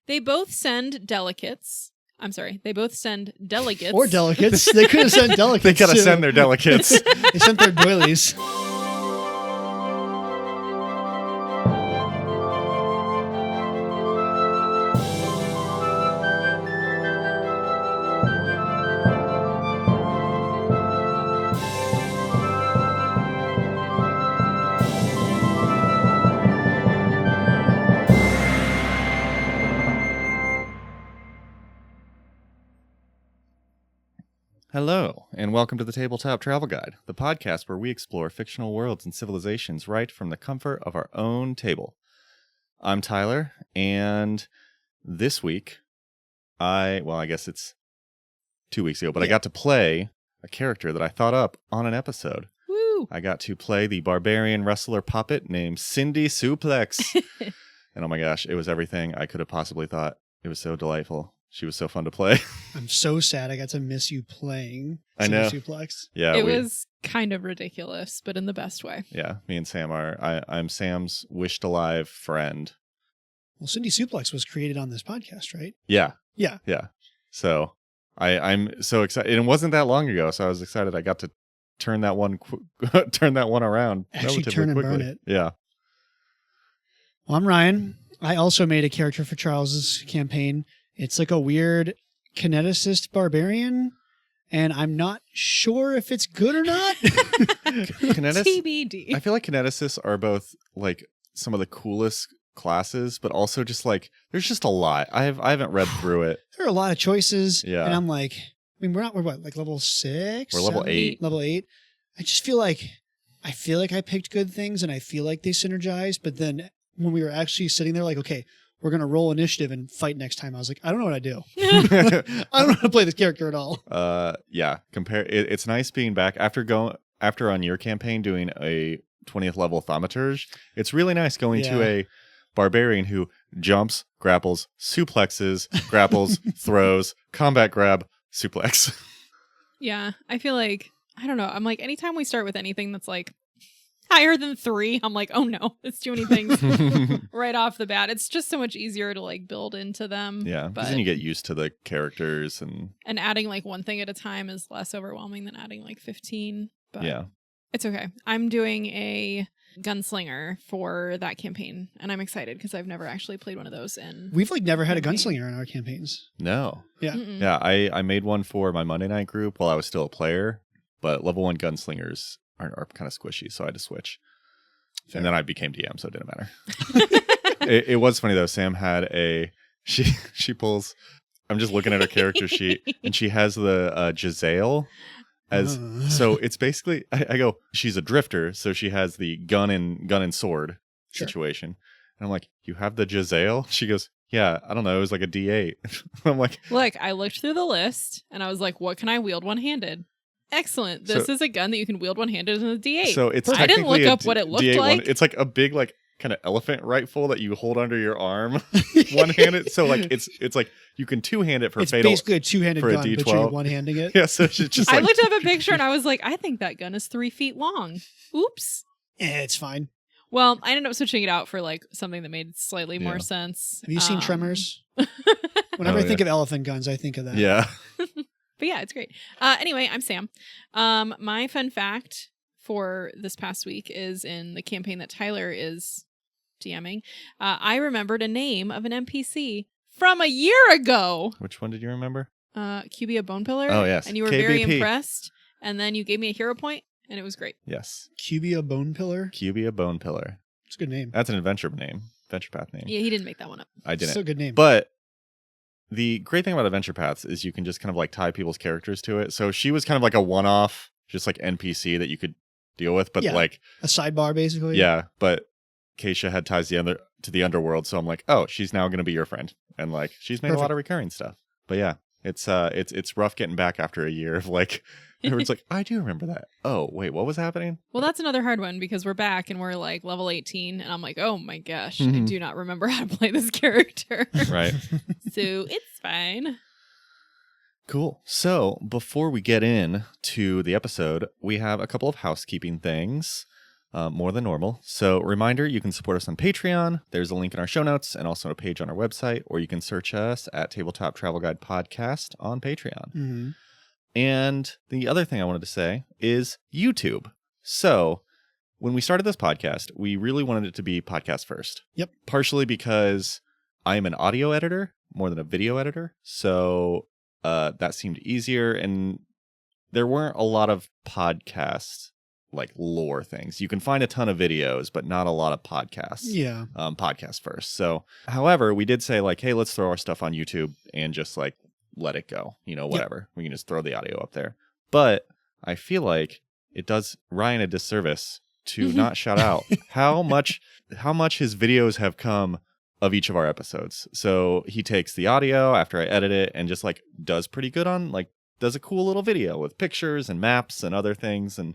They both send delegates. I'm sorry. They both send delegates. Or delegates. They could have sent delegates. They gotta too. send their delegates. They sent their doilies. Hello, and welcome to the Tabletop Travel Guide, the podcast where we explore fictional worlds and civilizations right from the comfort of our own table. I'm Tyler, and this week, I guess it's 2 weeks ago, but I got to play a character that I thought up on an episode. Woo! I got to play the barbarian wrestler puppet named Cindy Suplex. And oh my gosh, it was everything I could have possibly thought. It was so delightful. She was so fun to play. I'm so sad I got to miss you playing. I know. Suplex. Yeah, it was kind of ridiculous, but in the best way. Yeah, me and Sam are. I'm Sam's wished alive friend. Well, Cindy Suplex was created on this podcast, right? Yeah. Yeah. Yeah. So I'm so excited. And it wasn't that long ago, so I was excited. I got to turn that one around. Actually turn and quickly. burn it. Yeah. Well, I'm Ryan. I also made a character for Charles's campaign. It's like a weird kineticist barbarian, and I'm not sure if it's good or not. TBD. I feel like kineticists are both like some of the coolest classes, but also just like there's just a lot. I haven't read through it. There are a lot of choices. Yeah. And I'm like, we're what, like level 6? We're level 8. Level 8. I just feel like I picked good things and I feel like they synergize, but then when we were actually sitting there like, okay, we're going to roll initiative and fight next time, I was like, I don't know what I do. I don't know how to play this character at all. Yeah. It's nice being back after on your campaign doing a 20th level thaumaturge. It's really nice going to a barbarian who jumps, grapples, suplexes, grapples, throws, combat grab, suplex. Yeah, I feel like, I don't know. I'm like, anytime we start with anything that's like higher than 3, I'm like, oh no, it's too many things right off the bat. It's just so much easier to like build into them. Yeah, because then you get used to the characters and adding like one thing at a time is less overwhelming than adding like 15. But yeah, it's okay. I'm doing a gunslinger for that campaign, and I'm excited because I've never actually played one of those. We've like never had a gunslinger in our campaigns. No. Yeah. Mm-mm. Yeah, I made one for my Monday night group while I was still a player, but level 1 gunslingers are kind of squishy, so I had to switch. Fair. And then I became DM, so it didn't matter. It was funny though. Sam had she pulls. I'm just looking at her character sheet, and she has the Giselle as. So it's basically I go. She's a drifter, so she has the gun and sword situation. And I'm like, you have the Giselle? She goes, yeah. I don't know. It was like a D8. I'm like, look, I looked through the list, and I was like, what can I wield one-handed? Excellent. This is a gun that you can wield one-handed in a D8. So it's I didn't look up what it looked D8 like. It's like a big like kind of elephant rifle that you hold under your arm, one-handed. So like it's like you can two-hand it for it's fatal. It's basically a two-handed for a gun, D12. but you're one-handing it. Yeah, so it's just I like, looked up a picture and I was like, I think that gun is 3 feet long. Oops. It's fine. Well, I ended up switching it out for like something that made slightly more sense. Have you seen Tremors? Whenever I think of elephant guns, I think of that. Yeah. But yeah, it's great. Anyway, I'm Sam. My fun fact for this past week is in the campaign that Tyler is DMing. I remembered a name of an NPC from a year ago. Which one did you remember? Cubia Bone Pillar. Oh, yes. And you were KBP. very impressed. And then you gave me a hero point, and it was great. Yes. Cubia Bone Pillar? Cubia Bone Pillar. It's a good name. That's an adventure path name. Yeah, he didn't make that one up. I didn't. Still a good name. But the great thing about adventure paths is you can just kind of like tie people's characters to it. So she was kind of like a one-off, just like NPC that you could deal with, but like a sidebar basically. Yeah, but Keisha had ties to the underworld, so I'm like, oh, she's now going to be your friend, and like she's made a lot of recurring stuff. But yeah, it's rough getting back after a year of like. Everyone's like, I do remember that. Oh, wait, what was happening? Well, that's another hard one because we're back and we're like level 18 and I'm like, oh my gosh, I do not remember how to play this character. Right. So it's fine. Cool. So before we get in to the episode, we have a couple of housekeeping things. more than normal. So reminder, you can support us on Patreon. There's a link in our show notes and also a page on our website, or you can search us at Tabletop Travel Guide Podcast on Patreon. Mm-hmm. And the other thing I wanted to say is YouTube. So when we started this podcast, we really wanted it to be podcast first. Yep. Partially because I am an audio editor more than a video editor. So that seemed easier. And there weren't a lot of podcasts like lore things. You can find a ton of videos, but not a lot of podcasts. Yeah. Podcast first. So, however, we did say like, hey, let's throw our stuff on YouTube and just like let it go. You know, whatever. Yep. We can just throw the audio up there. But I feel like it does Ryan a disservice to not shout out how much his videos have come of each of our episodes. So he takes the audio after I edit it and just like does pretty good on like does a cool little video with pictures and maps and other things and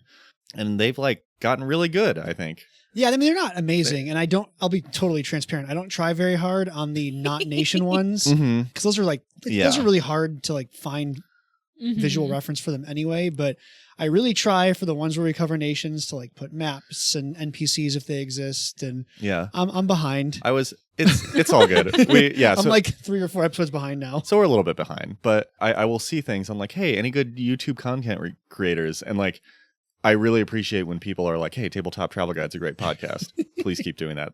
they've like gotten really good, I think. Yeah, I mean they're not amazing, and I'll be totally transparent. I don't try very hard on the not nation ones because those are like those are really hard to like find visual reference for them anyway, but I really try for the ones where we cover nations to like put maps and NPCs if they exist, and I'm behind. It's all good. I'm like 3 or 4 episodes behind now. So we're a little bit behind, but I will see things. I'm like, hey, any good YouTube content creators? And like, I really appreciate when people are like, hey, Tabletop Travel Guide's a great podcast. Please keep doing that.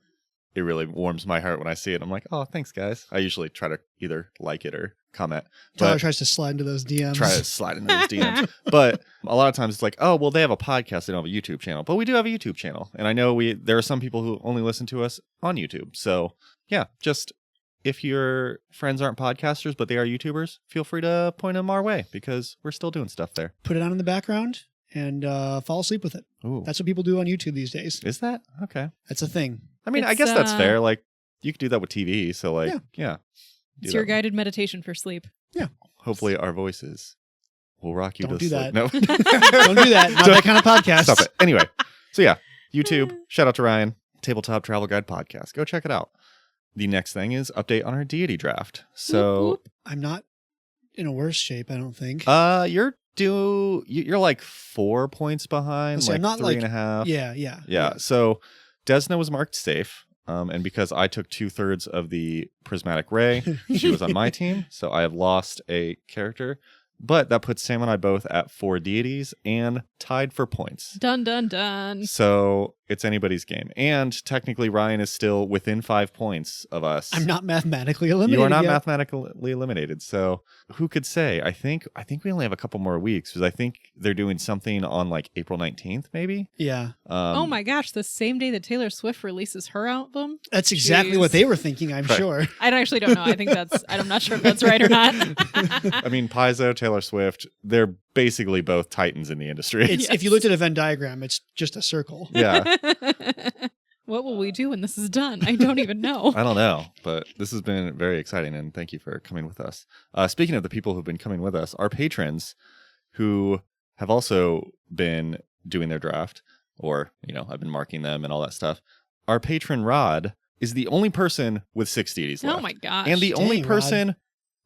It really warms my heart when I see it. I'm like, oh, thanks, guys. I usually try to either like it or comment. Tyler tries to slide into those DMs. Try to slide into those DMs. But a lot of times it's like, oh, well, they have a podcast. They don't have a YouTube channel. But we do have a YouTube channel. And I know there are some people who only listen to us on YouTube. So, yeah, just if your friends aren't podcasters, but they are YouTubers, feel free to point them our way because we're still doing stuff there. Put it on in the background and fall asleep with it. Ooh. That's what people do on YouTube these days. Is that? Okay. That's a thing. I mean, I guess that's fair. Like, you could do that with TV. So, like, yeah. It's your guided meditation for sleep. Yeah. Hopefully our voices will rock you Don't to do sleep. that. No. Don't do that. Not that kind of podcast. Stop it. Anyway. So, yeah. YouTube. Shout out to Ryan. Tabletop Travel Guide Podcast. Go check it out. The next thing is update on our deity draft. So, I'm not in a worse shape, I don't think. You're like 4 points behind, like 3.5. Yeah. So Desna was marked safe. And because I took 2/3 of the prismatic ray, she was on my team. So I have lost a character. But that puts Sam and I both at 4 deities and tied for points. Dun, dun, dun. So it's anybody's game. And technically, Ryan is still within 5 points of us. I'm not mathematically eliminated. You are not mathematically eliminated. So who could say? I think we only have a couple more weeks because I think they're doing something on like April 19th, maybe. Yeah. Oh my gosh, the same day that Taylor Swift releases her album? That's exactly what they were thinking, I'm sure. I actually don't know. I think I'm not sure if that's right or not. I mean, Paizo, Taylor Swift, they're basically both titans in the industry. If you looked at a Venn diagram, it's just a circle. Yeah. What will we do when this is done? I don't even know. I don't know, but this has been very exciting, and thank you for coming with us. Speaking of the people who've been coming with us, our patrons who have also been doing their draft, or, I've been marking them and all that stuff. Our patron Rod is the only person with 6 deities left. Oh my gosh. And the only person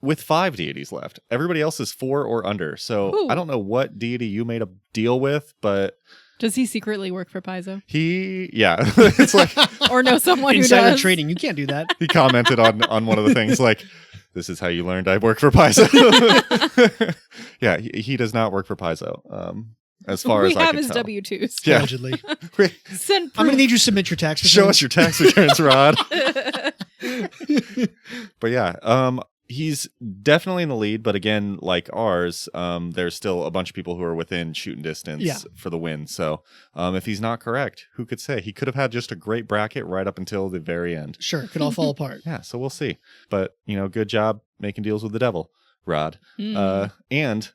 with 5 deities left. Everybody else is 4 or under. So I don't know what deity you made a deal with, but... Does he secretly work for Paizo? It's like... or know someone who does. Insider trading. You can't do that. He commented on one of the things like, this is how you learned I work for Paizo. Yeah, he does not work for Paizo. As far as I can tell. We have his W-2s. Yeah. Allegedly. Send proof. I'm going to need you to submit your tax returns. Show us your tax returns, Rod. But yeah, he's definitely in the lead, but again, like ours, there's still a bunch of people who are within shooting distance for the win. So if he's not correct, who could say? He could have had just a great bracket right up until the very end. Sure, it could all fall apart. Yeah, so we'll see. But, good job making deals with the devil, Rod. And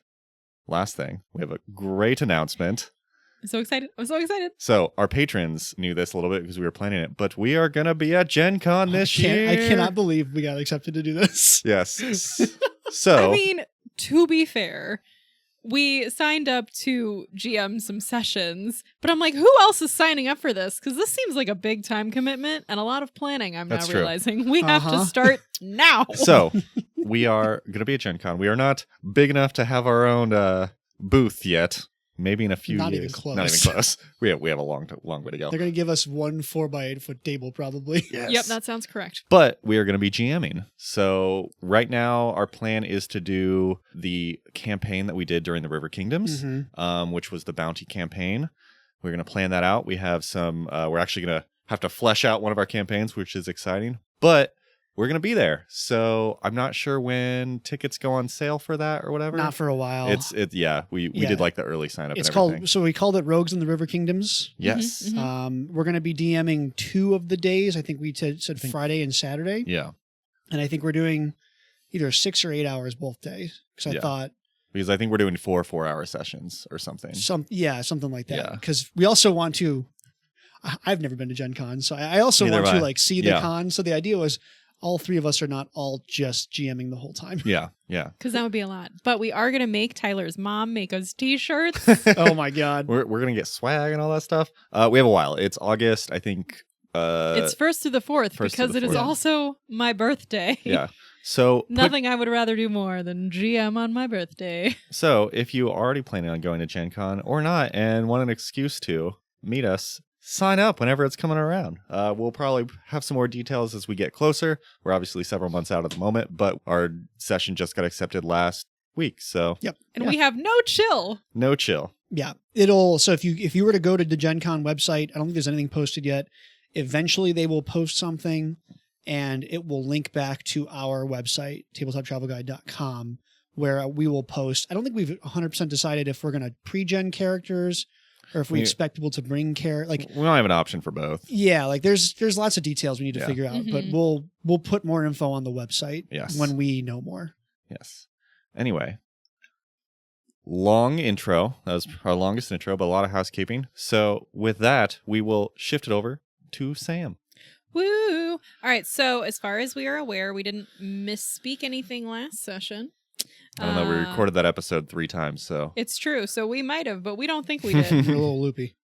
last thing, we have a great announcement. I'm so excited. So our patrons knew this a little bit because we were planning it, but we are going to be at Gen Con this year. I cannot believe we got accepted to do this. Yes. So, I mean, to be fair, we signed up to GM some sessions, but I'm like, who else is signing up for this? Because this seems like a big time commitment and a lot of planning. That's now realizing we have to start now. So we are going to be at Gen Con. We are not big enough to have our own booth yet. maybe in a few Not years. even close. Not even close. We have a long way to go. They're going to give us one 4x8 foot table, probably. Yes. Yep, that sounds correct. But we are going to be GMing. So right now, our plan is to do the campaign that we did during the River Kingdoms, which was the bounty campaign. We're going to plan that out. We have some, we're actually going to have to flesh out one of our campaigns, which is exciting. But we're going to be there. So I'm not sure when tickets go on sale for that or whatever. Not for a while. We did like the early sign up. It's and everything. so we called it Rogues in the River Kingdoms. Yes. We're going to be DMing 2 of the days. I think we said Friday and Saturday. Yeah. And I think we're doing either 6 or 8 hours both days. Because I thought. Because I think we're doing 4 4-hour sessions or something. Something like that. Yeah. Because we also want to. I've never been to Gen Con, so I also want to like see the con. So the idea was all 3 of us are not all just GMing the whole time. Yeah. Because that would be a lot. But we are going to make Tyler's mom make us t-shirts. Oh my God. We're going to get swag and all that stuff. We have a while. It's August, I think. It's 1st through the 4th because it is also my birthday. Yeah. So nothing I would rather do more than GM on my birthday. So if you already planning on going to Gen Con or not and want an excuse to meet us, sign up whenever it's coming around. We'll probably have some more details as we get closer. We're obviously several months out at the moment, but our session just got accepted last week. So yep. And we have no chill. No chill. Yeah. So if you were to go to the Gen Con website, I don't think there's anything posted yet. Eventually they will post something and it will link back to our website, tabletoptravelguide.com, where we will post. I don't think we've 100% decided if we're going to pre-gen characters or if we expect people to bring like we don't have an option for both. Yeah, like there's lots of details we need to figure out, but we'll put more info on the website when we know more. Yes. Anyway, long intro. That was our longest intro, but a lot of housekeeping. So with that, we will shift it over to Sam. Woo! All right, so as far as we are aware, we didn't misspeak anything last session. I don't know. We recorded that episode 3 times, so. It's true. So we might have, but we don't think we did. We're a little loopy.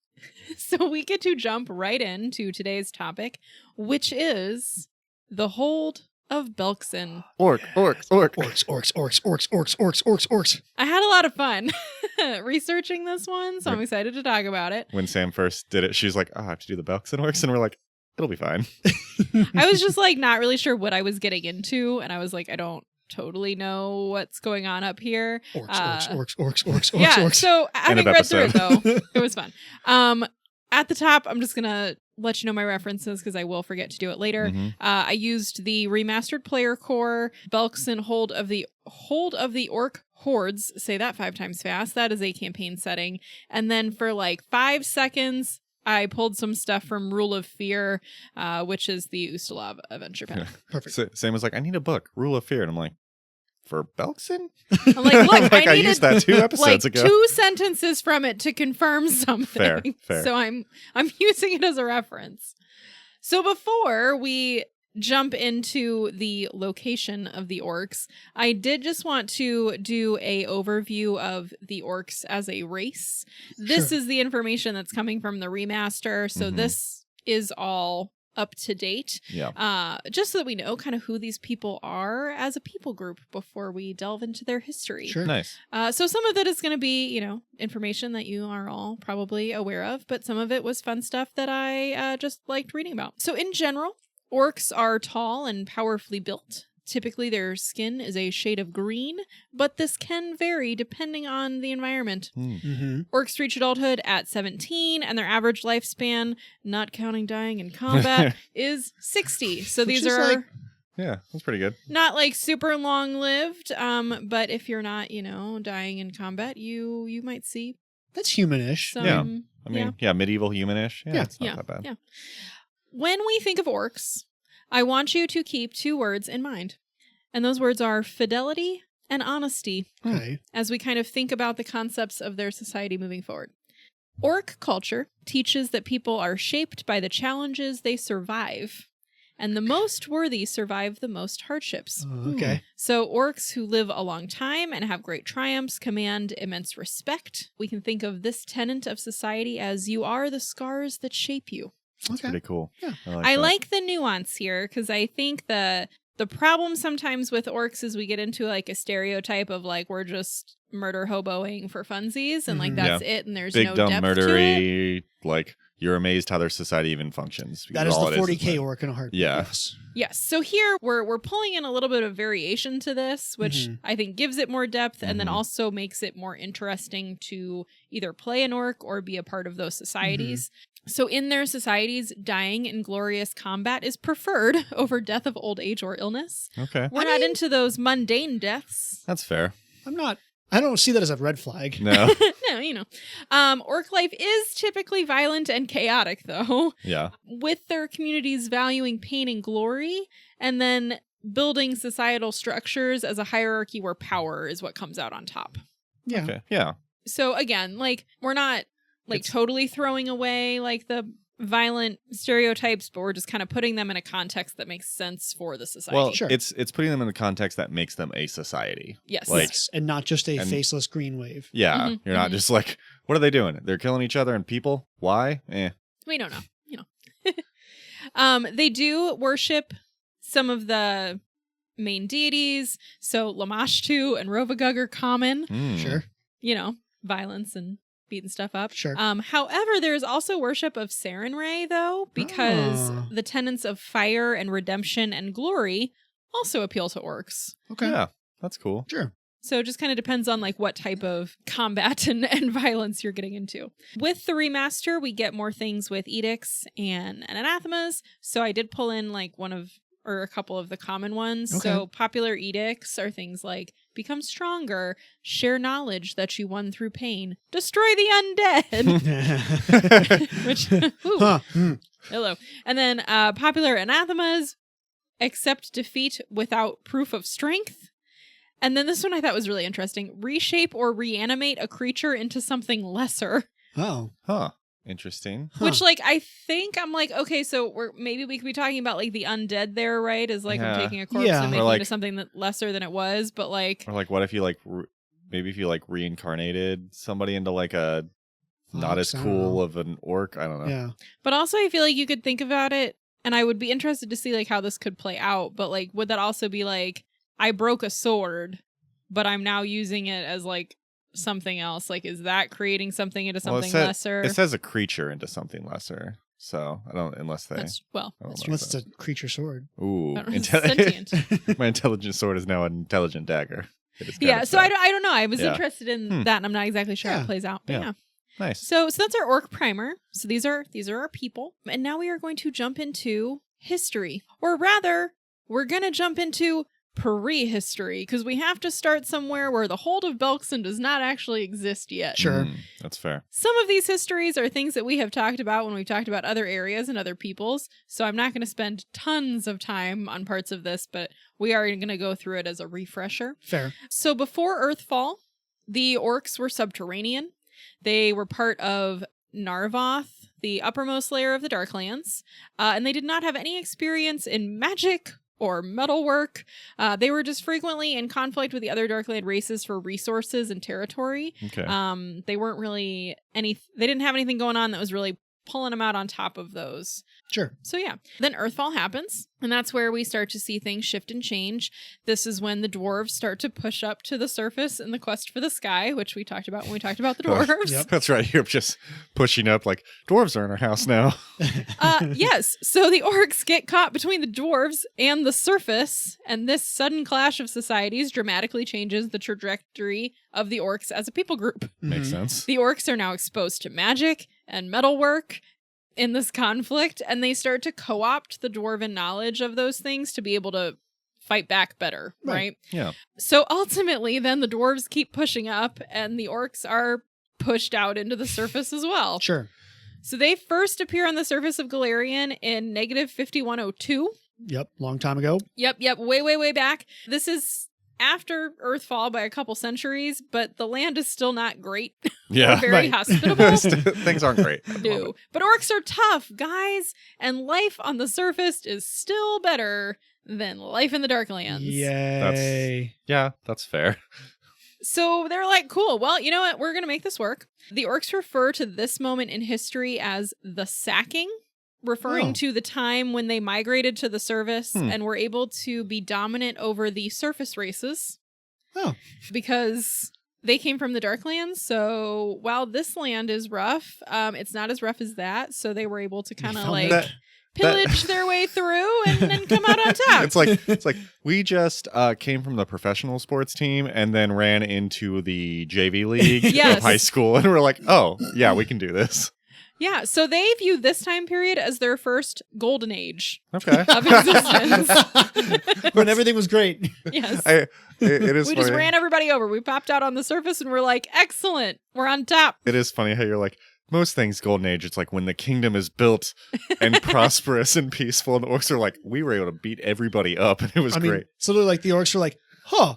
So we get to jump right into today's topic, which is the Hold of Belkzen. Orcs. I had a lot of fun researching this one, so I'm excited to talk about it. When Sam first did it, she was like, I have to do the Belkzen Orcs, and we're like, it'll be fine. I was just like not really sure what I was getting into, and I was like, I don't totally know what's going on up here. Orcs. So having read through it though, it was fun. At the top, I'm just gonna let you know my references because I will forget to do it later. I used the remastered player core, Belkzen Hold of the Orc Hordes. Say that 5 times fast. That is a campaign setting. And then for like 5 seconds, I pulled some stuff from Rule of Fear, which is the Ustalav adventure pack. Perfect. Sam was like, I need a book, Rule of Fear. And I'm like, for Belkzen? I'm like, look, I used that 2 episodes ago. 2 sentences from it to confirm something. Fair. So I'm using it as a reference. So before we jump into the location of the orcs, I did just want to do a overview of the orcs as a race. This is the information that's coming from the remaster, so this is all up to date. Just so that we know kind of who these people are as a people group before we delve into their history. Sure. Nice. So some of it is going to be, information that you are all probably aware of, but some of it was fun stuff that I just liked reading about. So in general, orcs are tall and powerfully built. Typically, their skin is a shade of green, but this can vary depending on the environment. Orcs reach adulthood at 17, and their average lifespan, not counting dying in combat, is 60. So these are... yeah, that's pretty good. Not like super long-lived, but if you're not, dying in combat, you might see... That's humanish. Some, medieval humanish. Yeah, it's not that bad. Yeah. When we think of orcs, I want you to keep 2 words in mind. And those words are fidelity and honesty. Okay. As we kind of think about the concepts of their society moving forward. Orc culture teaches that people are shaped by the challenges they survive. And the most worthy survive the most hardships. Okay. So orcs who live a long time and have great triumphs command immense respect. We can think of this tenet of society as you are the scars that shape you. That's pretty cool. Yeah. I like the nuance here because I think the The problem sometimes with orcs is we get into like a stereotype of like we're just murder hoboing for funsies and like that's it and there's Big no dumb depth to it. murdery, like you're amazed how their society even functions. That is the all it 40K like- orc in a heartbeat. Yeah. Yes. Yes. So here we're pulling in a little bit of variation to this, which I think gives it more depth and then also makes it more interesting to either play an orc or be a part of those societies. So in their societies, dying in glorious combat is preferred over death of old age or illness. Okay. We're not into those mundane deaths. That's fair. I don't see that as a red flag. No. No, you know. Orc life is typically violent and chaotic, though, Yeah. with their communities valuing pain and glory, and then building societal structures as a hierarchy where power is what comes out on top. Yeah. Okay. Yeah. So again, like, we're not like totally throwing away like the violent stereotypes, but we're just kind of putting them in a context that makes sense for the society. Well, Sure. it's putting them in the context that makes them a society. Yes. like- Yes, and not just a and- faceless green wave. Yeah. You're not just like, what are they doing? They're killing each other and people? Why? We don't know, you know. They do worship some of the main deities. So Lamashtu and Rovagug are common, Sure. you know, violence and beating stuff up. Sure. However, there's also worship of Sarenrae, though, because Ah. the tenets of fire and redemption and glory also appeal to orcs. Okay. Yeah. That's cool. Sure. So it just kind of depends on like what type of combat and violence you're getting into. With the remaster, we get more things with edicts and anathemas. So I did pull in like a couple of the common ones. Okay. So popular edicts are things like become stronger, share knowledge that you won through pain, destroy the undead. Which, ooh, Huh. hello. And then popular anathemas, accept defeat without proof of strength. And then this one I thought was really interesting. Reshape or reanimate a creature into something lesser. Oh. Huh. Interesting. Huh. Which, like, I think I'm like, okay, so maybe we could be talking about like the undead there, right? Is like Yeah. I'm taking a corpse Yeah. and Or, making it like- into something that lesser than it was, but like, Or like, what if you like, maybe if you like reincarnated somebody into like a not as Fox, I don't cool know. of an orc? I don't know. Yeah. but also I feel like you could think about it, and I would be interested to see like how this could play out. But like, would that also be like, I broke a sword, but I'm now using it as like something else? Like, is that creating something into Well, something lesser? It says a creature into something lesser. So I don't, unless they. That's I don't that's know. true. What's the creature sword? Ooh. I don't know, it's sentient. My intelligent sword is now an intelligent dagger. It is kind Yeah, of so sad. I don't know. I was Yeah. interested in that, and I'm not exactly sure how Yeah. it plays out. But Yeah. yeah. Nice. So that's our orc primer. So these are our people. And now we are going to jump into history. Or rather, we're going to jump into prehistory, because we have to start somewhere where the Hold of Belkzen does not actually exist yet. Sure. That's fair. Some of these histories are things that we have talked about when we've talked about other areas and other peoples. So I'm not going to spend tons of time on parts of this, but we are going to go through it as a refresher. Fair. So before Earthfall, the orcs were subterranean. They were part of Narvoth, the uppermost layer of the Darklands, and they did not have any experience in magic or metalwork. They were just frequently in conflict with the other Darkland races for resources and territory. Okay. They weren't really they didn't have anything going on that was really pulling them out on top of those. Sure. So yeah, then Earthfall happens, and that's where we start to see things shift and change. This is when the dwarves start to push up to the surface in the quest for the sky, which we talked about when we talked about the dwarves. Yep. That's right. You're just pushing up like dwarves are in our house now. Yes, so the orcs get caught between the dwarves and the surface, and this sudden clash of societies dramatically changes the trajectory of the orcs as a people group. Makes Mhm. sense. The orcs are now exposed to magic and metalwork in this conflict, and they start to co-opt the dwarven knowledge of those things to be able to fight back better, Right. right? Yeah. So ultimately, then the dwarves keep pushing up, and the orcs are pushed out into the surface as well. Sure. So they first appear on the surface of Golarion in negative 5102. Yep. Long time ago. Yep, way back. This is after Earthfall by a couple centuries, but the land is still not great. Yeah. Or very Right. hospitable. Things aren't great. at the No. moment. But orcs are tough, guys, and life on the surface is still better than life in the Darklands. Yay. Yeah, that's fair. So they're like, cool, well, you know what? We're going to make this work. The orcs refer to this moment in history as the sacking, referring to the time when they migrated to the surface and were able to be dominant over the surface races. Oh. Because they came from the Darklands, so while this land is rough, it's not as rough as that, so they were able to kind of like pillage their way through and then come out on top. It's like we just came from the professional sports team and then ran into the JV league of high school, and we're like, oh yeah, we can do this. Yeah, so they view this time period as their first golden age of Okay. existence. When everything was great. Yes. It is We funny. just ran everybody over. We popped out on the surface and we're like, excellent, we're on top. It is funny how you're like, most things golden age, it's like when the kingdom is built and prosperous and peaceful, and the orcs are like, we were able to beat everybody up, and it was great. So they're like, the orcs are like, huh,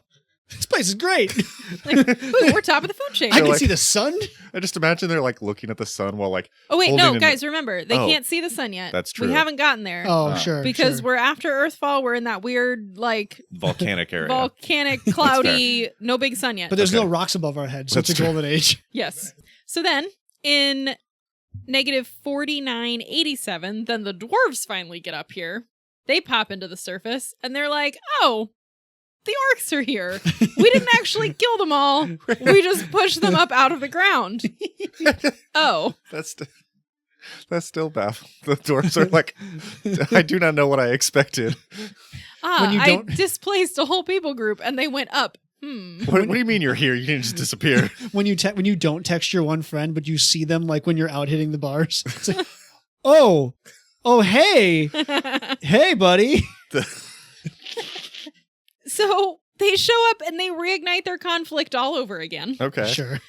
this place is great. Like, ooh, we're top of the food chain. I can like- see the sun. I just imagine they're like looking at the sun while like, Oh wait, holding no, in- guys, remember, they Oh, can't see the sun yet. that's true. We haven't gotten there. Oh, sure. because sure. we're after Earthfall, we're in that weird, like, volcanic area. volcanic, cloudy, no big sun yet. But there's Okay. no rocks above our heads, so That's it's a true. golden age. Yes. So then, in negative 4987, then the dwarves finally get up here. They pop into the surface, and they're like, oh, the orcs are here. We didn't actually kill them all. We just pushed them up out of the ground. Oh. That's still baffled. The dwarves are like, I do not know what I expected. When you I don't- displaced a whole people group, and they went up. What do you mean you're here? You didn't just disappear. When you don't text your one friend, but you see them like when you're out hitting the bars. It's like, oh, hey, hey, buddy. So they show up and they reignite their conflict all over again. Okay. Sure.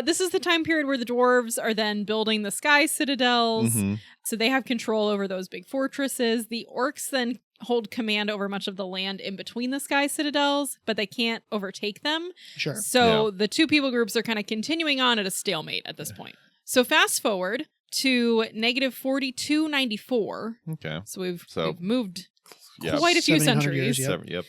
This is the time period where the dwarves are then building the Sky Citadels. Mhm. So they have control over those big fortresses. The orcs then hold command over much of the land in between the Sky Citadels, but they can't overtake them. Sure. So the two people groups are kind of continuing on at a stalemate at this point. So fast forward to negative 4294. Okay. So we've So- moved Yeah. quite a few 700 centuries. years, Yep.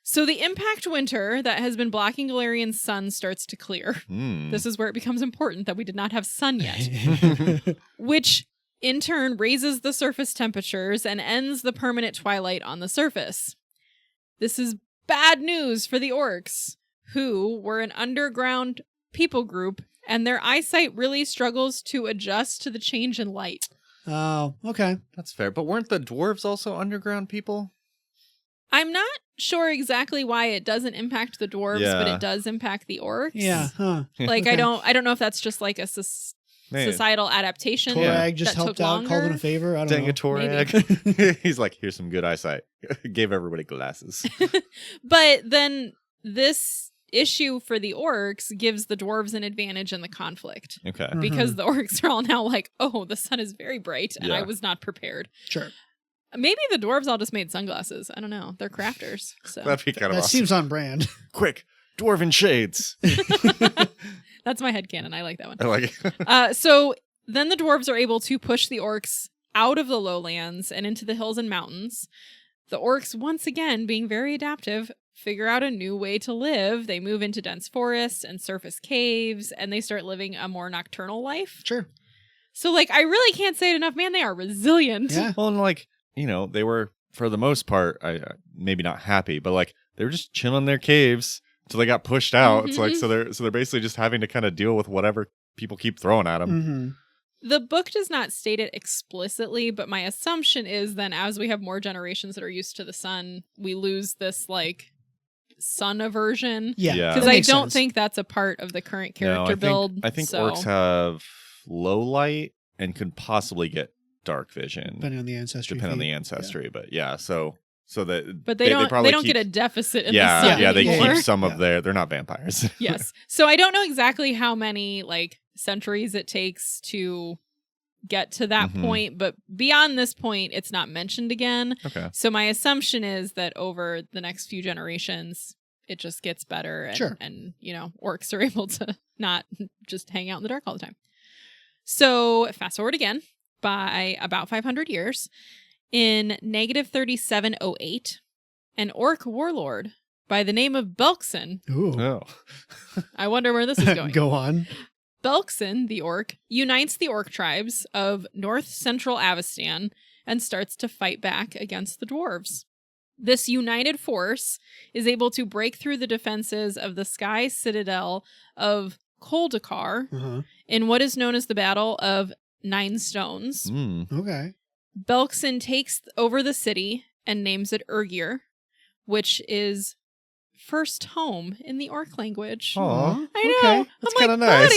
So the impact winter that has been blocking Golarion's sun starts to clear. Mm. This is where it becomes important that we did not have sun yet, which in turn raises the surface temperatures and ends the permanent twilight on the surface. This is bad news for the orcs, who were an underground people group, and their eyesight really struggles to adjust to the change in light. Oh, okay. That's fair. But weren't the dwarves also underground people? I'm not sure exactly why it doesn't impact the dwarves, but Yeah. it does impact the orcs. Yeah, huh. Like Okay. I don't know if that's just like a Man. societal adaptation. Torag just that helped took out, called in longer. a favor. I don't Dang know. it, Torag. He's like, here's some good eyesight. Gave everybody glasses. But then this issue for the orcs gives the dwarves an advantage in the conflict Okay. because the orcs are all now like, oh, the sun is very bright and I Yeah. was not prepared. Sure. Maybe the dwarves all just made sunglasses. I don't know. They're crafters. So That'd be kind of That awesome. seems on brand. Quick, dwarven shades. that's my headcanon. I like that one. I like it. So then the dwarves are able to push the orcs out of the lowlands and into the hills and mountains. The orcs, once again, being very adaptive, figure out a new way to live. They move into dense forests and surface caves, and they start living a more nocturnal life. Sure. So, like, I really can't say it enough. Man, they are resilient. Yeah. Well, and like, they were, for the most part, maybe not happy, but like, they were just chilling in their caves until they got pushed out. It's like, Mhm. so they're basically just having to kind of deal with whatever people keep throwing at them. Mm-hmm. The book does not state it explicitly, but my assumption is then as we have more generations that are used to the sun, we lose this, like, sun aversion. Yeah. Yeah. Because that I makes don't sense. think that's a part of the current No, character build. I think so. orcs have low light and could possibly get dark vision, Depending on the ancestry. depending on the feed. ancestry. But yeah, so that. But they don't probably get keep- a deficit in Yeah, the sun yeah, they anymore. keep some Yeah. of their. They're not vampires. Yes. So I don't know exactly how many like centuries it takes to get to that Mhm. point, but beyond this point, it's not mentioned again. Okay. So my assumption is that over the next few generations, it just gets better and, Sure. and orcs are able to not just hang out in the dark all the time. So fast forward again by about 500 years. In negative 3708, an orc warlord by the name of Belkzen, Ooh. Oh. I wonder where this is going. Go on. Belkzen, the orc, unites the orc tribes of north central Avestan and starts to fight back against the dwarves. This united force is able to break through the defenses of the Sky Citadel of Koldakar in what is known as the Battle of Nine Stones. Okay. Belkzen takes over the city and names it Urgir, which is first home in the Orc language. Aw, I know. okay. That's I'm kind of like,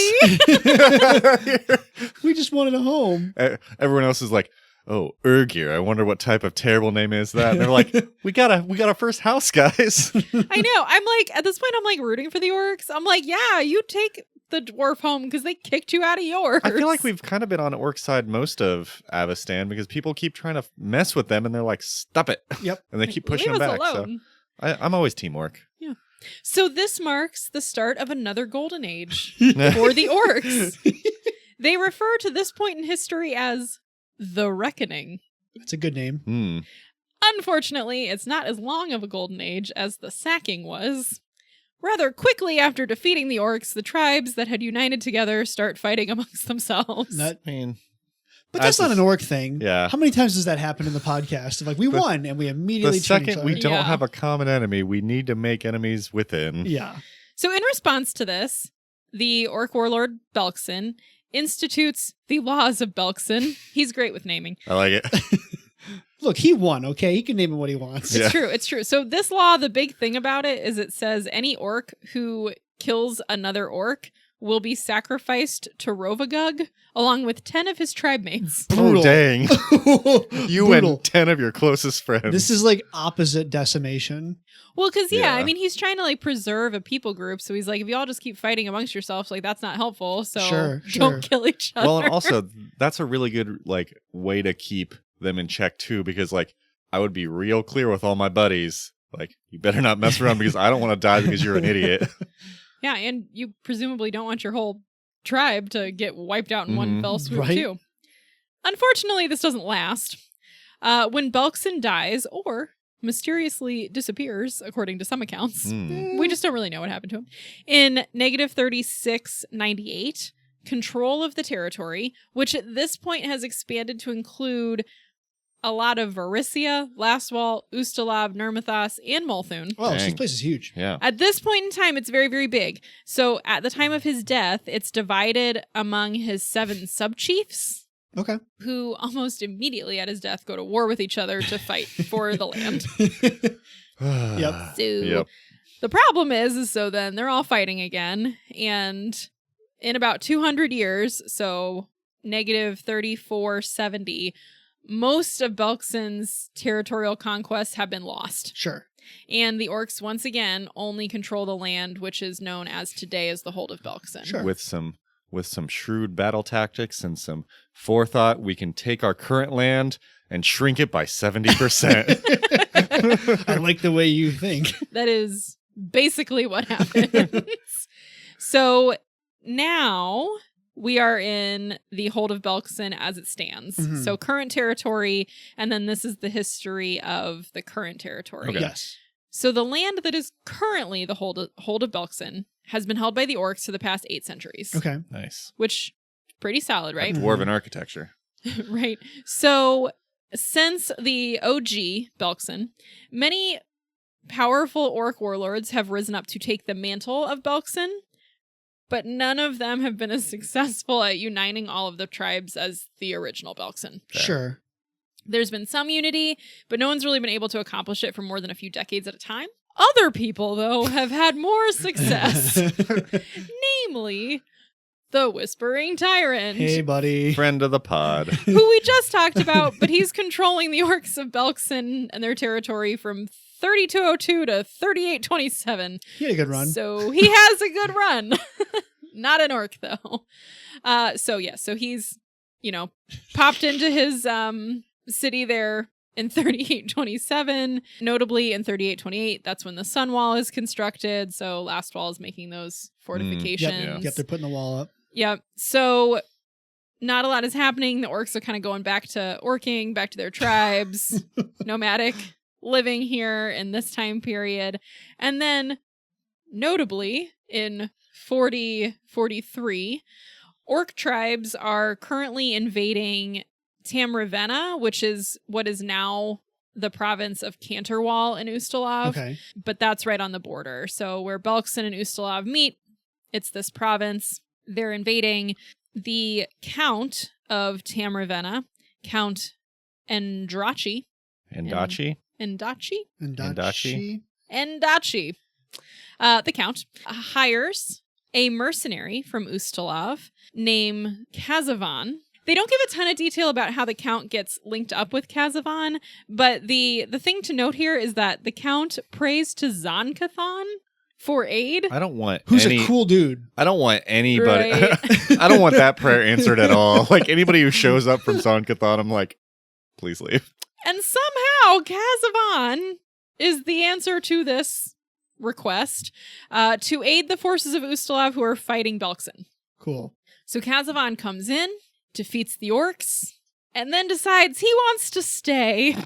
nice. We just wanted a home. Everyone else is like, "Oh, Urgir. I wonder what type of terrible name is that." And they're like, "We got a first house, guys." I know. I'm like, at this point, I'm like rooting for the Orcs. I'm like, yeah, you take the dwarf home because they kicked you out of yours. I feel like we've kind of been on Orc side most of Avestan because people keep trying to mess with them and they're like, "Stop it." Yep. And they keep pushing Leave them us back. alone. So I'm always Team Orc. Yeah. So this marks the start of another golden age for the Orcs. They refer to this point in history as the Reckoning. That's a good name. Unfortunately, it's not as long of a golden age as the Sacking was. Rather quickly after defeating the Orcs, the tribes that had united together start fighting amongst themselves. Not, I mean, but that's not an Orc thing. Yeah. How many times does that happen in the podcast? Of like, we won and we immediately the changed second our- we don't Yeah. have a common enemy, we need to make enemies within. Yeah. So in response to this, the Orc warlord Belkzen institutes the laws of Belkzen. He's great with naming. I like it. Look, he won, okay? He can name it what he wants. Yeah. It's true. It's true. So this law, the big thing about it is it says any orc who kills another orc will be sacrificed to Rovagug along with 10 of his tribe mates. Brutal. Oh, dang. You Brutal. and 10 of your closest friends. This is like opposite decimation. Well, because, yeah, I Yeah. mean, he's trying to, like, preserve a people group. So he's like, if you all just keep fighting amongst yourselves, like, that's not helpful. So Sure. don't kill each other. Well, and also, that's a really good, like, way to keep them in check, too, because, like, I would be real clear with all my buddies. Like, you better not mess around because I don't want to die because you're an idiot. Yeah, and you presumably don't want your whole tribe to get wiped out in one Mhm. fell swoop, Right. too. Unfortunately, this doesn't last. When Belkzen dies, or mysteriously disappears, according to some accounts, we just don't really know what happened to him. In negative 3698, control of the territory, which at this point has expanded to include a lot of Varisia, Lastwall, Ustalav, Nirmathas, and Molthun. Oh, so this Dang. place is huge. Yeah. At this point in time, it's very, very big. So at the time of his death, it's divided among his 7 sub-chiefs, Okay. who almost immediately at his death go to war with each other to fight for the land. Yep. So Yep. the problem is so then they're all fighting again. And in about 200 years, so negative 3470, most of Belkzen's territorial conquests have been lost. Sure. And the Orcs, once again, only control the land, which is known as today as the Hold of Belkzen. Sure. With some shrewd battle tactics and some forethought, we can take our current land and shrink it by 70%. I like the way you think. That is basically what happens. So now we are in the Hold of Belkzen as it stands. Mhm. So current territory, and then this is the history of the current territory. Okay. Yes. So the land that is currently the Hold of Belkzen has been held by the Orcs for the past 8 centuries. Okay. Nice. Which pretty solid, right? Dwarven architecture. Right. So since the OG Belkzen, many powerful orc warlords have risen up to take the mantle of Belkzen, but none of them have been as successful at uniting all of the tribes as the original Belkzen. Fair. Sure. There's been some unity, but no one's really been able to accomplish it for more than a few decades at a time. Other people, though, have had more success, namely the Whispering Tyrant. Hey, buddy. Friend of the pod. Who we just talked about, but he's controlling the Orcs of Belkzen and their territory from 3202 to 3827. He had a good run. So he has a good run. Not an orc, though. So he's, popped into his city there in 3827. Notably, in 3828, that's when the Sun Wall is constructed. So Lastwall is making those fortifications. Yep, they're putting the wall up. Yep. So not a lot is happening. The Orcs are kind of going back to orking, back to their tribes, nomadic, living here in this time period. And then, notably, in 4043, Orc tribes are currently invading Tamravenna, which is what is now the province of Canterwall in Ustalav. Okay. But that's right on the border. So where Belkzen and Ustalav meet, it's this province. They're invading. The Count of Tamravenna, Count Endachi. Endachi? Endachi? The Count hires a mercenary from Ustalav named Kazavan. They don't give a ton of detail about how the Count gets linked up with Kazavan, but the thing to note here is that the Count prays to Zon-Cathon for aid. I don't want Who's a cool dude. I don't want anybody. Right. I don't want that prayer answered at all. Like anybody who shows up from Zon-Cathon, I'm like, please leave. And somehow Kazavan is the answer to this request to aid the forces of Ustalav who are fighting Belkzen. Cool. So Kazavan comes in, defeats the Orcs, and then decides he wants to stay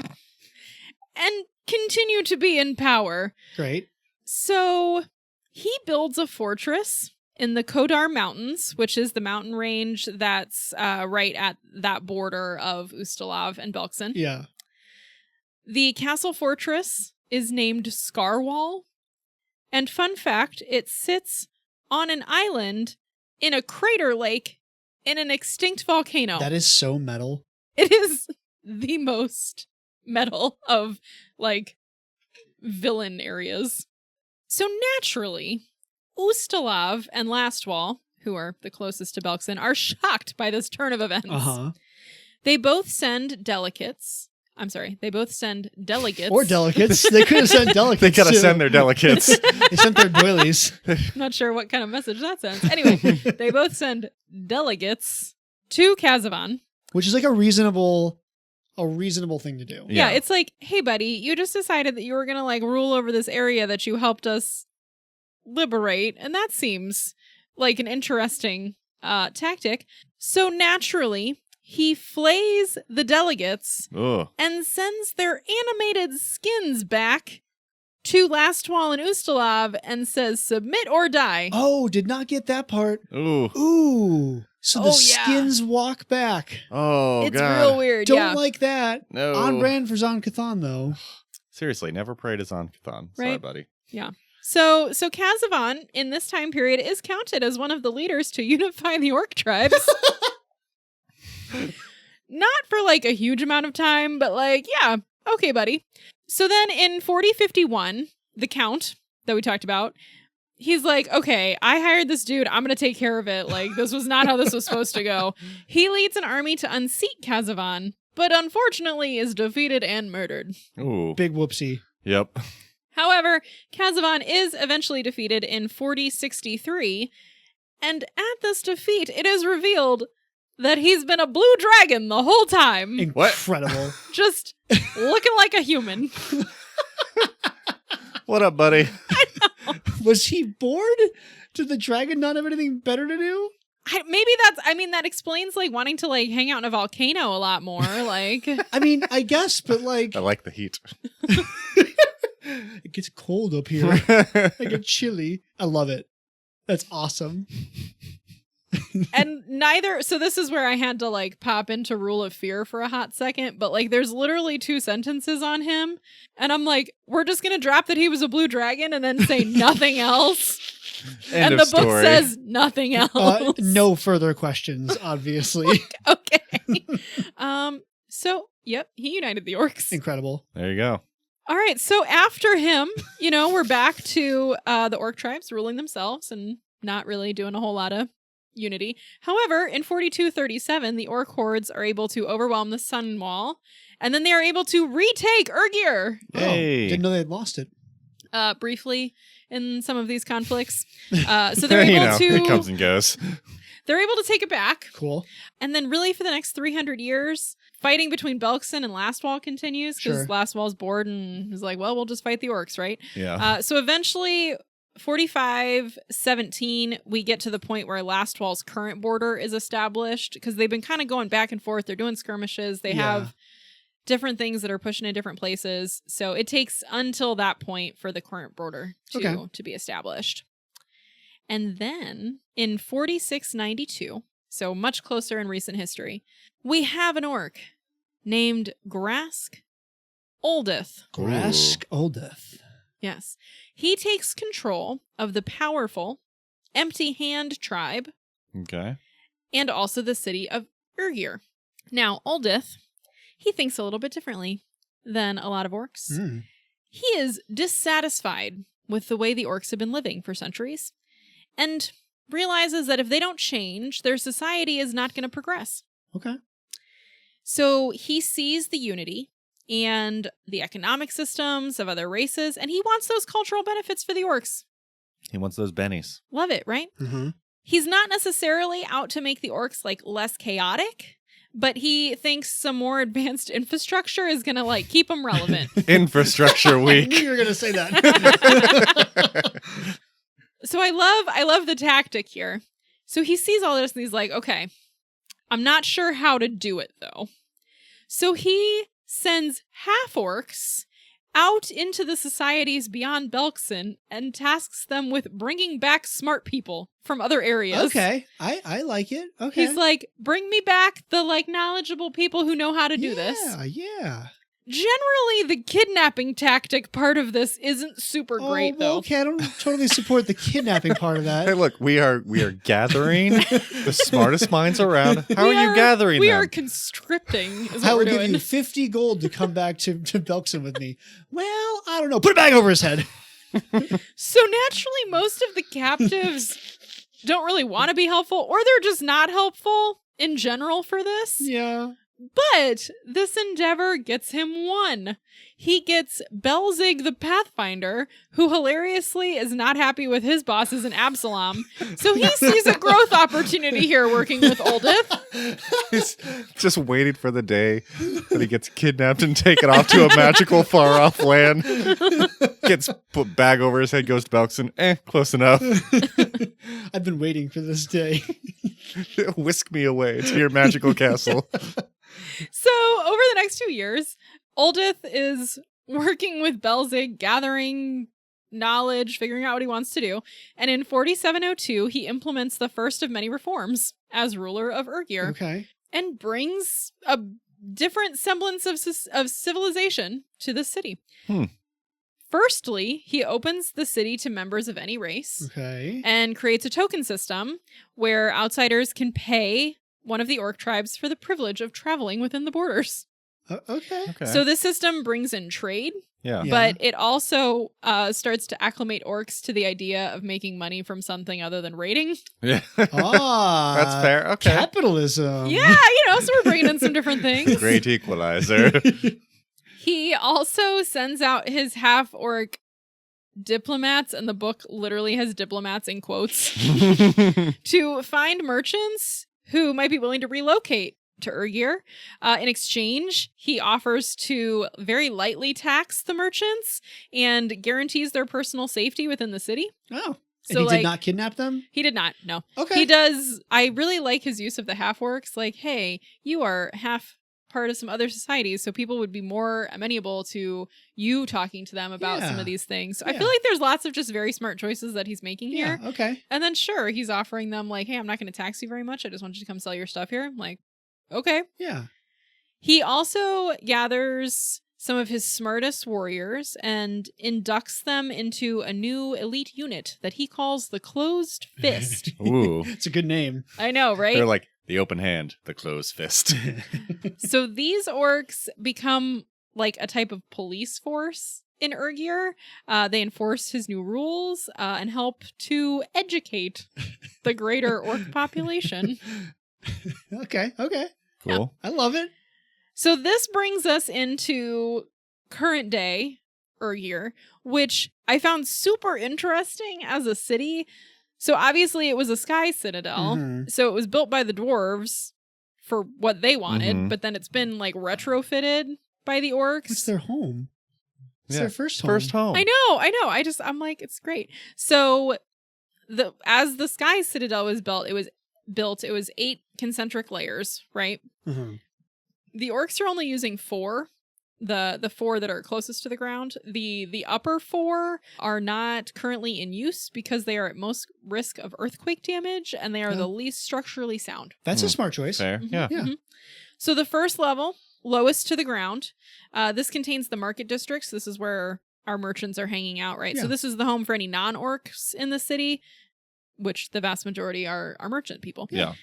and continue to be in power. Great. So he builds a fortress in the Kodar Mountains, which is the mountain range that's right at that border of Ustalav and Belkzen. Yeah. The castle fortress is named Scarwall. And fun fact, it sits on an island in a crater lake in an extinct volcano. That is so metal. It is the most metal of, like, villain areas. So naturally, Ustalav and Lastwall, who are the closest to Belkzen, are shocked by this turn of events. Uh-huh. They both send delegates. They both send delegates. Or delegates. They could have sent delegates. They gotta too. send their delegates. They sent their doilies. Not sure what kind of message that sends. Anyway, they both send delegates to Kazavan. Which is like a reasonable thing to do. Yeah, it's like, hey, buddy, you just decided that you were going to like rule over this area that you helped us liberate. And that seems like an interesting tactic. So naturally, he flays the delegates and sends their animated skins back to Lastwall and Ustalav and says, submit or die. Oh, did not get that part. Ooh. So the skins walk back. Oh, it's God. real weird. Don't like that. No. On brand for Zon-Cathon, though. Seriously, never pray to Zon-Cathon. Sorry, Right. buddy. Yeah. So Kazavan in this time period is counted as one of the leaders to unify the orc tribes. Not for like a huge amount of time, but like, yeah, okay, buddy. So then in 4051, the Count that we talked about, he's like, okay, I hired this dude. I'm going to take care of it. Like, this was not how this was supposed to go. He leads an army to unseat Kazavan, but unfortunately is defeated and murdered. Ooh. Big whoopsie. Yep. However, Kazavan is eventually defeated in 4063, and at this defeat, it is revealed that he's been a blue dragon the whole time. Incredible. Just looking like a human. What up, buddy? Was he bored? Did the dragon not have anything better to do? That explains like wanting to like hang out in a volcano a lot more. Like, I mean, I guess, but like, I like the heat. it gets cold up here. I get chilly. I love it. That's awesome. And so this is where I had to like pop into Rule of Fear for a hot second, but like there's literally 2 sentences on him, and I'm like, we're just gonna drop that he was a blue dragon and then say nothing else. End and of the book story. says nothing else. No further questions, obviously. Okay. So yep, he united the orcs. Incredible. There you go. All right, so after him, we're back to the orc tribes ruling themselves and not really doing a whole lot of unity. However, in 4237, the orc hordes are able to overwhelm the Sun Wall, and then they are able to retake Urgir. Hey. Oh, didn't know they had lost it. Briefly in some of these conflicts. So they're able to... It comes and goes. They're able to take it back. Cool. And then really for the next 300 years, fighting between Belkzen and Lastwall continues because Lastwall's bored and is like, well, we'll just fight the orcs, right? Yeah. So eventually, 4517, we get to the point where Lastwall's current border is established because they've been kind of going back and forth. They're doing skirmishes. They have different things that are pushing in different places. So it takes until that point for the current border to be established. And then in 4692, So much closer in recent history. We have an orc named Grask Oldeth. Grask Oldeth. Yes. He takes control of the powerful Empty Hand tribe Okay. and also the city of Urgir. Now, Oldeth, he thinks a little bit differently than a lot of orcs. Mm. He is dissatisfied with the way the orcs have been living for centuries and realizes that if they don't change, their society is not going to progress. Okay. So he sees the unity and the economic systems of other races, and he wants those cultural benefits for the orcs. He wants those bennies. Love it, right? Mm-hmm. He's not necessarily out to make the orcs like less chaotic, but he thinks some more advanced infrastructure is going to like keep them relevant. Infrastructure I week. knew you were going to say that. So I love the tactic here. So he sees all this and he's like, okay, I'm not sure how to do it though. So he sends half-orcs out into the societies beyond Belkzen and tasks them with bringing back smart people from other areas. Okay. I like it. Okay. He's like, bring me back the like knowledgeable people who know how to do this. Yeah. Generally, the kidnapping tactic part of this isn't super great, though. Okay, I don't totally support the kidnapping part of that. Hey, look, we are gathering the smartest minds around. How are you gathering We them? are conscripting, is I what will we're give doing. you 50 gold to come back to Belkzen with me. Well, I don't know. Put it back over his head. So naturally, most of the captives don't really want to be helpful, or they're just not helpful in general for this. Yeah. But this endeavor gets him one. He gets Belzig the Pathfinder, who hilariously is not happy with his bosses in Absalom. So he sees a growth opportunity here working with Oldeth. He's just waiting for the day that he gets kidnapped and taken off to a magical far-off land. Gets put bag over his head, goes to Belkzen. Close enough. I've been waiting for this day. Whisk me away to your magical castle. So over the next 2 years, Oldeth is working with Belzig, gathering knowledge, figuring out what he wants to do. And in 4702, he implements the first of many reforms as ruler of Urgir. Okay. And brings a different semblance of civilization to the city. Firstly, he opens the city to members of any race Okay. and creates a token system where outsiders can pay one of the orc tribes for the privilege of traveling within the borders. Okay. So this system brings in trade, Yeah. but it also starts to acclimate orcs to the idea of making money from something other than raiding. Yeah. Ah, That's fair. Okay. Capitalism. Yeah, so we're bringing in some different things. Great equalizer. He also sends out his half-orc diplomats, and the book literally has diplomats in quotes, to find merchants who might be willing to relocate to Urgir. In exchange, he offers to very lightly tax the merchants and guarantees their personal safety within the city. Oh. So, And he did not kidnap them? He did not, no. Okay. He does. I really like his use of the half-orcs. Like, hey, you are half part of some other societies, so people would be more amenable to you talking to them about some of these things. So I feel like there's lots of just very smart choices that he's making here. Yeah, okay. And then sure, he's offering them like, hey, I'm not going to tax you very much. I just want you to come sell your stuff here. I'm like, okay. Yeah. He also gathers some of his smartest warriors and inducts them into a new elite unit that he calls the Closed Fist. Ooh. It's a good name. I know, right? They're like the open hand, the closed fist. So these orcs become like a type of police force in Urgir. They enforce his new rules and help to educate the greater orc population. Okay. Cool. I love it. So this brings us into current day Urgir, which I found super interesting as a city. So obviously it was a sky citadel. Mhm. So it was built by the dwarves for what they wanted, Mhm. but then it's been like retrofitted by the orcs. It's their home. It's Yeah. their first home. First home. I know. I'm like, it's great. So as the Sky Citadel was built, it was 8 concentric layers, right? Mhm. The orcs are only using 4. the 4 that are closest to the ground. The upper 4 are not currently in use because they are at most risk of earthquake damage, and they are the least structurally sound. That's a smart choice. Fair. Yeah. Yeah. So the first level, lowest to the ground, this contains the market districts. This is where our merchants are hanging out, right? Yeah. So this is the home for any non-orcs in the city, which the vast majority are merchant people. Yeah.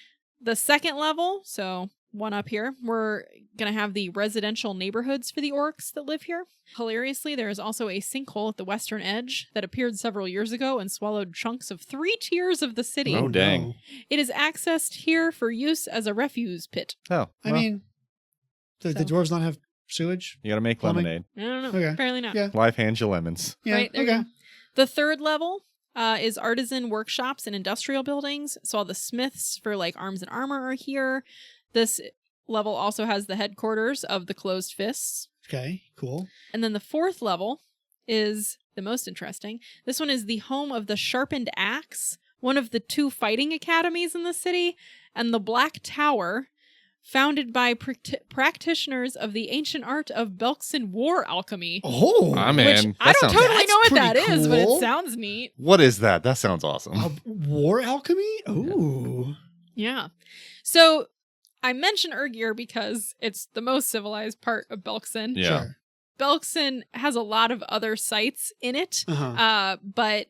The second level, so one up here, we're going to have the residential neighborhoods for the orcs that live here. Hilariously, there is also a sinkhole at the western edge that appeared several years ago and swallowed chunks of 3 tiers of the city. Oh, dang. no. It is accessed here for use as a refuse pit. Oh, I well, mean, the dwarves not have sewage? you got to make plumbing. lemonade. I don't know. Okay. Apparently not. Yeah. Life hands you lemons. Yeah. Right, there you okay. go. The third level is artisan workshops and industrial buildings. So all the smiths for like arms and armor are here. This level also has the headquarters of the Closed Fists. Okay. Cool. And then the fourth level is the most interesting. This one is the home of the Sharpened Axe, one of the 2 fighting academies in the city, and the Black Tower, founded by practitioners of the ancient art of Belkzen war alchemy. Oh. I'm Which in. I That don't sounds- totally know what That's that is, but it cool. sounds neat. What is that? That sounds awesome. War alchemy? Ooh. Yeah. So I mention Urgir because it's the most civilized part of Belkzen. Yeah. Sure. Belkzen has a lot of other sites in it, Uh-huh. but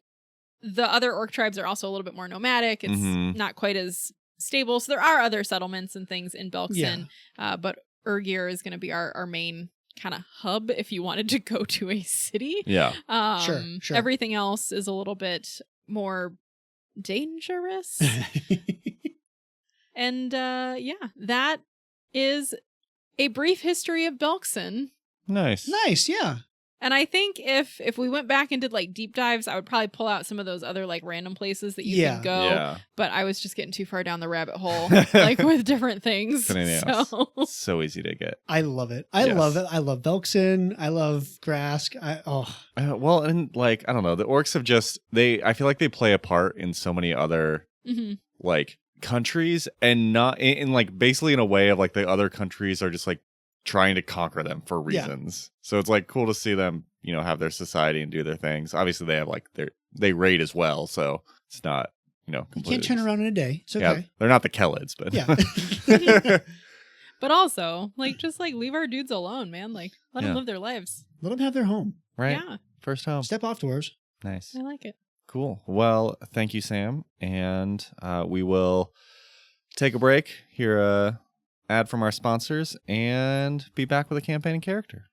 the other orc tribes are also a little bit more nomadic. It's Mhm. not quite as stable. So there are other settlements and things in Belkzen, but Urgir is going to be our main kind of hub if you wanted to go to a city. Yeah. Sure. Everything else is a little bit more dangerous. And that is a brief history of Belkzen. Nice. Nice. Yeah. And I think if we went back and did like deep dives, I would probably pull out some of those other like random places that you can go. Yeah. But I was just getting too far down the rabbit hole, like with different things. Anything else. So So easy to get. I love it. I Yes. love it. I love Belkzen. I love Grask. Well, and like, I don't know. The orcs have I feel like they play a part in so many other mhm. like countries, and not in like basically in a way of like the other countries are just like trying to conquer them for Yeah. reasons. So it's like cool to see them, have their society and do their things. Obviously they have like they raid as well, so it's not, You completely can't turn around in a day. It's Yeah, okay. they're not the Kelids, but Yeah. But also like just like leave our dudes alone, man. Like let them Yeah. live their lives. Let them have their home. right. Yeah, First home. Step off, dwarves. Nice. I like it. Cool. Well, thank you, Sam. And we will take a break, hear a ad from our sponsors, and be back with a campaign and character.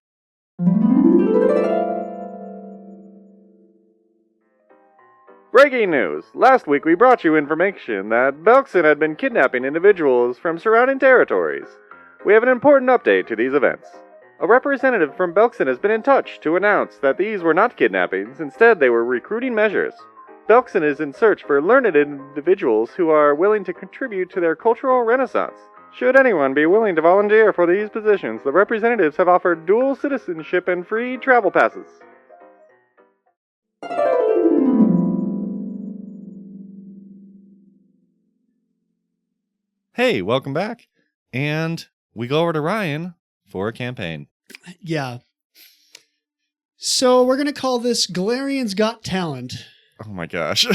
Breaking news! Last week we brought you information that Belkzen had been kidnapping individuals from surrounding territories. We have an important update to these events. A representative from Belkzen has been in touch to announce that these were not kidnappings, instead they were recruiting measures. Belkzen is in search for learned individuals who are willing to contribute to their cultural renaissance. Should anyone be willing to volunteer for these positions, the representatives have offered dual citizenship and free travel passes. Hey, welcome back. And we go over to Ryan for a campaign. Yeah. So we're going to call this Golarion's Got Talent. Oh my gosh.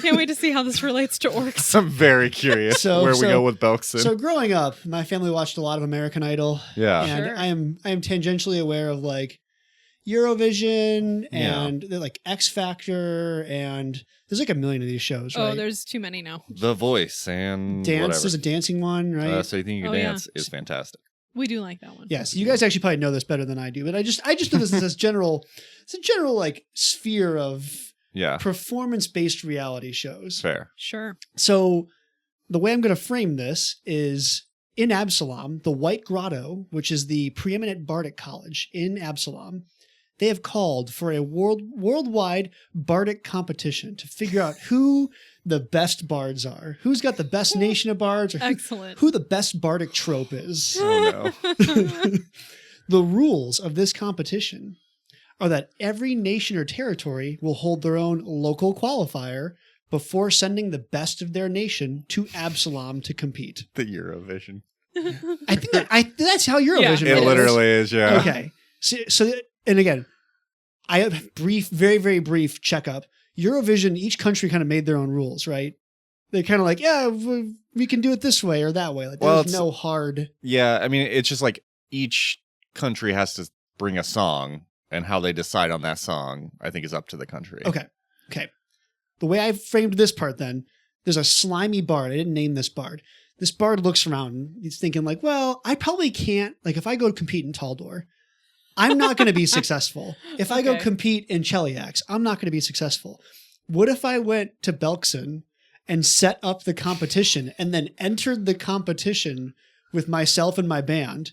Can't wait to see how this relates to orcs. I'm very curious where we go with Belkzen. So growing up, my family watched a lot of American Idol. Yeah. And Sure. I am tangentially aware of like Eurovision Yeah. and like X Factor, and there's like a million of these shows, right? Oh, there's too many now. The Voice and Dance. whatever. There's a dancing one, right? So You Think You Can Oh, yeah. Dance is fantastic. We do like that one. Yes, you guys actually probably know this better than I do, but I just know this is it's a general like sphere of Yeah. performance-based reality shows. Fair. Sure. So the way I'm going to frame this is in Absalom, the White Grotto, which is the preeminent bardic college in Absalom, they have called for a worldwide bardic competition to figure out who the best bards are, who's got the best nation of bards, or Excellent. who the best bardic trope is. Oh no. The rules of this competition are that every nation or territory will hold their own local qualifier before sending the best of their nation to Absalom to compete. The Eurovision. I think that's how Eurovision Yeah. It is. literally is, yeah. Okay. So and again, I have very, very brief checkup. Eurovision, each country kind of made their own rules, right? They're kind of like, yeah, we can do it this way or that way. Like, there's no hard. Yeah, I mean, it's just like each country has to bring a song, and how they decide on that song, I think, is up to the country. Okay. The way I framed this part then, there's a slimy bard. I didn't name this bard. This bard looks around and he's thinking like, well, I probably can't, like if I go compete in Taldor, I'm not going to be successful. If I go compete in Cheliax, I'm not going to be successful. What if I went to Belkzen and set up the competition and then entered the competition with myself and my band?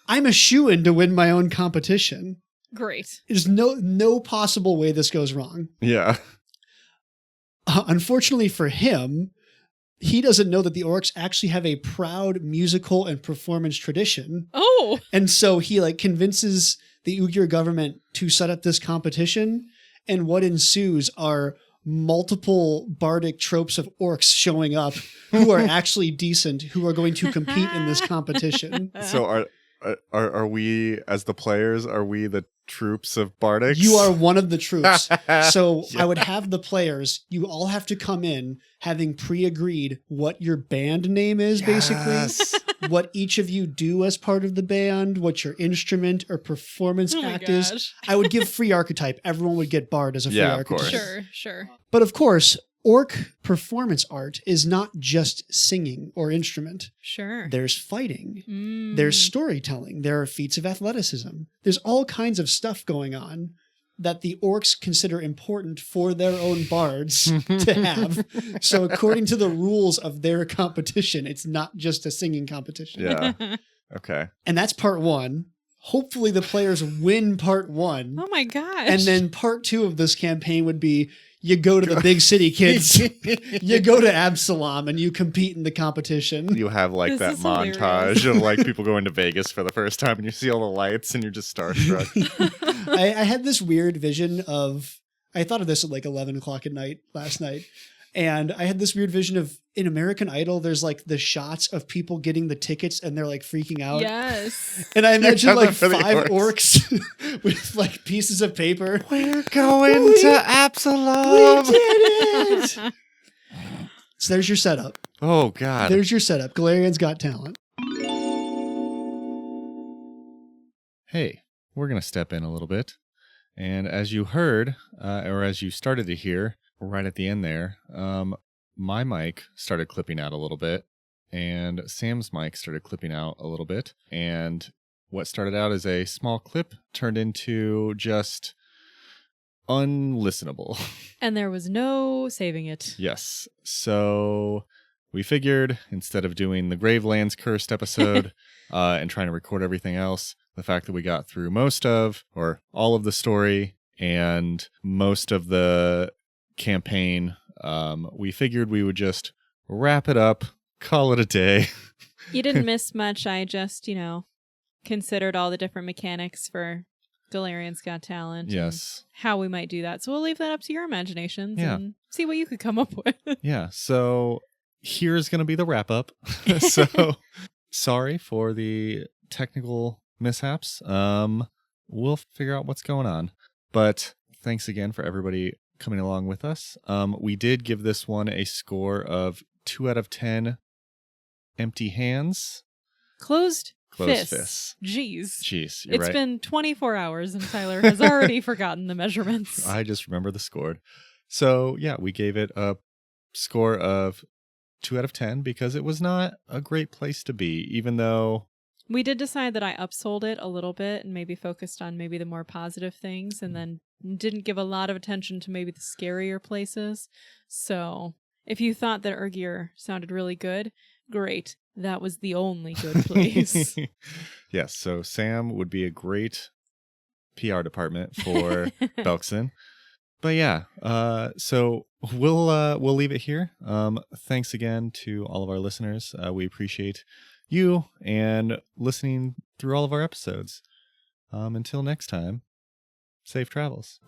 I'm a shoo-in to win my own competition. Great. There's no possible way this goes wrong. Yeah. Unfortunately for him, he doesn't know that the Orcs actually have a proud musical and performance tradition. Oh. And so he like convinces the Ugyr government to set up this competition. And what ensues are multiple bardic tropes of orcs showing up who are actually decent, who are going to compete in this competition. So are we, as the players, are we the troops of bardics? You are one of the troops. So Yeah. I would have the players, you all have to come in having pre-agreed what your band name is, basically. What each of you do as part of the band, what your instrument or performance act is. I would give free archetype. Everyone would get bard as a free Yeah, of archetype. course. Sure. But of course, orc performance art is not just singing or instrument. Sure. There's fighting. Mm. There's storytelling. There are feats of athleticism. There's all kinds of stuff going on that the orcs consider important for their own bards to have. So according to the rules of their competition, it's not just a singing competition. Yeah. Okay. And that's part one. Hopefully the players win part one. Oh my gosh. And then part two of this campaign would be you go to the big city, kids. You go to Absalom and you compete in the competition. You have like This that is hilarious. montage of like people going to Vegas for the first time and you see all the lights and you're just starstruck. I had this weird vision of, I thought of this at like 11 o'clock at night last night. And I had this weird vision of in American Idol, there's like the shots of people getting the tickets and they're like freaking out. Yes. And I imagine done like that for the 5 orcs with like pieces of paper. We're going We- to Absalom. We did it! So there's your setup. Oh God. There's your setup. Golarion's Got Talent. Hey, we're going to step in a little bit. And as you heard, or as you started to hear, right at the end there, my mic started clipping out a little bit, and Sam's mic started clipping out a little bit. And what started out as a small clip turned into just unlistenable. And there was no saving it. Yes. So we figured instead of doing the Gravelands Cursed episode and trying to record everything else, the fact that we got through most of, or all of the story and most of the campaign, we figured we would just wrap it up, call it a day. You didn't miss much. I just, considered all the different mechanics for Golarion's Got Talent. Yes. And how we might do that. So we'll leave that up to your imaginations Yeah. and see what you could come up with. Yeah. So here's going to be the wrap up. So sorry for the technical mishaps. We'll figure out what's going on. But thanks again for everybody coming along with us. We did give this one a score of 2 out of 10 empty hands. Closed Closed fists. fists. Jeez. You're It's right. been 24 hours and Tyler has already forgotten the measurements. I just remember the score. So yeah, we gave it a score of 2 out of 10 because it was not a great place to be, even though We did decide that I upsold it a little bit and maybe focused on maybe the more positive things and then didn't give a lot of attention to maybe the scarier places. So if you thought that Urgir sounded really good, great. That was the only good place. Yes, so Sam would be a great PR department for Belkzen. But yeah, so we'll leave it here. Thanks again to all of our listeners. We appreciate you and listening through all of our episodes. Until next time, safe travels.